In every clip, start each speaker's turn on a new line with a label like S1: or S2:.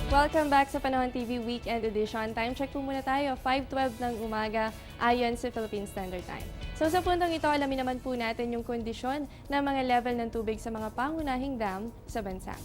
S1: Welcome back sa Panahon TV Weekend Edition. Time check po muna tayo, 5:12 ng umaga ayon sa Philippine Standard Time. So sa puntong ito, alamin naman po natin yung kondisyon ng mga level ng tubig sa mga pangunahing dam sa bansa.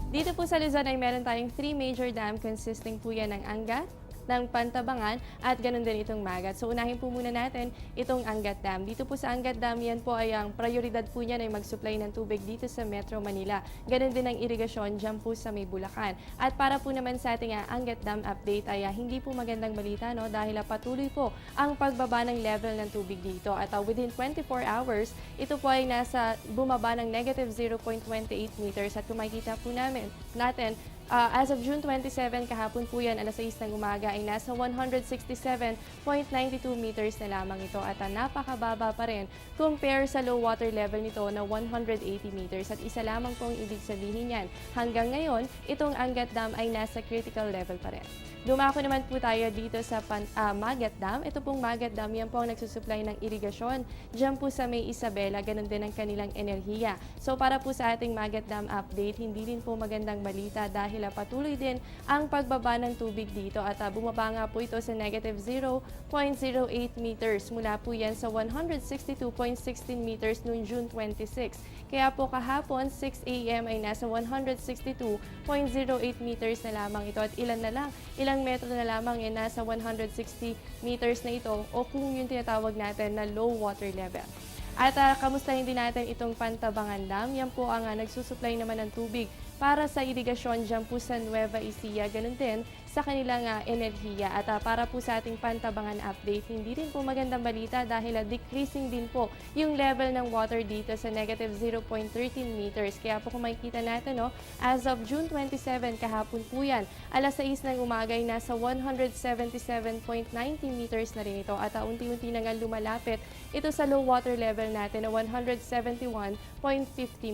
S1: Dito po sa Luzon ay meron tayong 3 major dam consisting po yan ng Angat, ng Pantabangan at ganun din itong Magat. So unahin po muna natin itong Angat Dam. Dito po sa Angat Dam, yan po ay ang prioridad po niyan ay mag-supply ng tubig dito sa Metro Manila. Ganun din ang irigasyon dyan po sa may Bulacan. At para po naman sa ating Angat Dam update ay hindi po magandang balita no dahil patuloy po ang pagbaba ng level ng tubig dito. At within 24 hours, ito po ay bumaba ng negative 0.28 meters at kung makikita po natin as of June 27, kahapon po yan, alas 6 ng umaga, ay nasa 167.92 meters na lamang ito at napakababa pa rin compare sa low water level nito na 180 meters. At isa lamang po ang ibig sabihin yan. Hanggang ngayon, itong Angat Dam ay nasa critical level pa rin. Dumako naman po tayo dito sa Magat Dam. Ito pong Magat Dam, yan po ang nagsusupply ng irigasyon. Diyan po sa may Isabela, ganun din ang kanilang enerhiya. So para po sa ating Magat Dam update, hindi din po magandang balita dahil patuloy din ang pagbaba ng tubig dito at bumaba nga po ito sa negative 0.08 meters mula po yan sa 162.16 meters noong June 26. Kaya po kahapon 6 a.m. ay nasa 162.08 meters na lamang ito at ilang metro na lamang ay nasa 160 meters na ito o kung yung tinatawag natin na low water level. At kamustahin din natin itong Pantabangan Dam. Yan po ang nagsusupply naman ng tubig para sa irigasyon dyan po sa Nueva Ecija, ganun din sa kanilang enerhiya. At para po sa ating Pantabangan update, hindi rin po magandang balita dahil decreasing din po yung level ng water dito sa negative 0.13 meters. Kaya po kung makikita natin, no, as of June 27, kahapon po yan, alas 6 ng umaga ay nasa 177.90 meters na rin ito. At unti-unti na nga lumalapit ito sa low water level natin na 171.50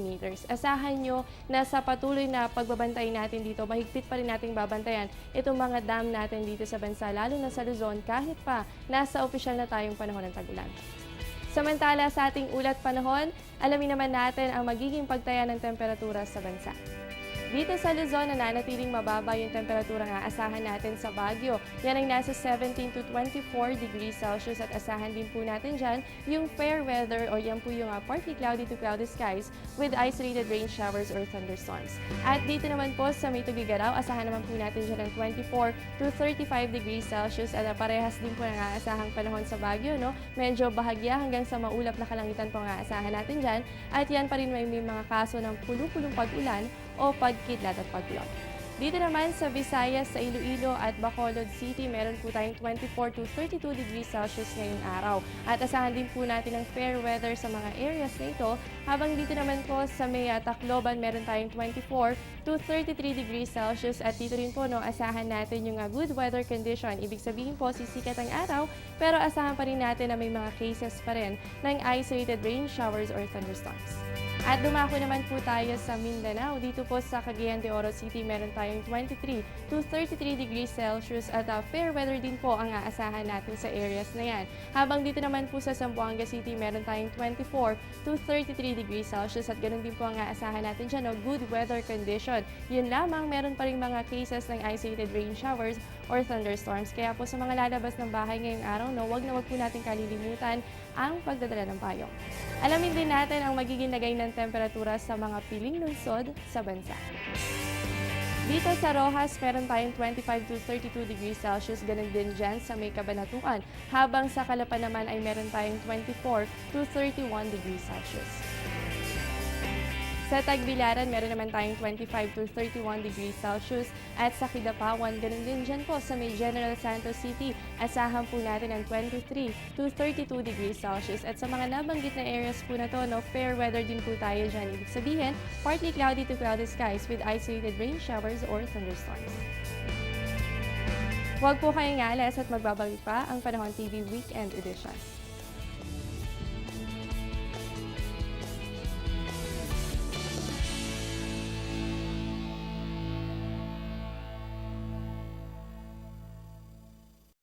S1: meters. Asahan nyo na sa patuloy na pagbabantay natin dito, mahigpit pa rin nating babantayan itong mga dam natin dito sa bansa, lalo na sa Luzon, kahit pa nasa opisyal na tayong panahon ng tag-ulan. Samantala sa ating ulat panahon, alamin naman natin ang magiging pagtaya ng temperatura sa bansa. Dito sa Luzon, nananatiling mababa yung temperatura nga asahan natin sa Baguio. Yan ay nasa 17 to 24 degrees Celsius at asahan din po natin dyan yung fair weather o yan po yung partly cloudy to cloudy skies with isolated rain showers or thunderstorms. At dito naman po sa may Tugigaraw, asahan naman po natin dyan ng 24 to 35 degrees Celsius at parehas din po ng aasahang panahon sa Baguio. No? Medyo bahagya hanggang sa maulap na kalangitan po ang aasahan natin dyan. At yan pa rin may mga kaso ng pulupulong pag-ulan o pagkidlat at paglog. Dito naman sa Visayas, sa Iloilo at Bacolod City, meron po tayong 24 to 32 degrees Celsius ngayong araw. At asahan din po natin ang fair weather sa mga areas na ito. Habang dito naman po sa may Tacloban, meron tayong 24 to 33 degrees Celsius. At dito rin po, no, asahan natin yung good weather condition. Ibig sabihin po, sisikat ang araw, pero asahan pa rin natin na may mga cases pa rin ng isolated rain showers or thunderstorms. At dumako naman po tayo sa Mindanao. Dito po sa Cagayan de Oro City, meron tayong 23 to 33 degrees Celsius at fair weather din po ang aasahan natin sa areas na yan. Habang dito naman po sa Zamboanga City, meron tayong 24 to 33 degrees Celsius at ganun din po ang aasahan natin dyan, no, good weather condition. Yun lamang, meron pa rin mga cases ng isolated rain showers or thunderstorms. Kaya po sa mga lalabas ng bahay ngayong araw, no, wag po natin kalilimutan ang pagdadala ng payong. Alamin din natin ang magiging lagay ng temperatura sa mga piling lungsod sa bansa. Dito sa Rojas, meron tayong 25 to 32 degrees Celsius, ganun din dyan sa may Cabanatuan. Habang sa Calapan naman ay meron tayong 24 to 31 degrees Celsius. Sa Tagbilaran, meron naman tayong 25 to 31 degrees Celsius at sa Kidapawan, ganun din dyan po sa may General Santos City, asahan po natin ang 23 to 32 degrees Celsius. At sa mga nabanggit na areas po na to, no, fair weather din po tayo dyan. Ibig sabihin, partly cloudy to cloudy skies with isolated rain showers or thunderstorms. Huwag po kayong alas at magbabalik pa ang Panahon TV Weekend Edition.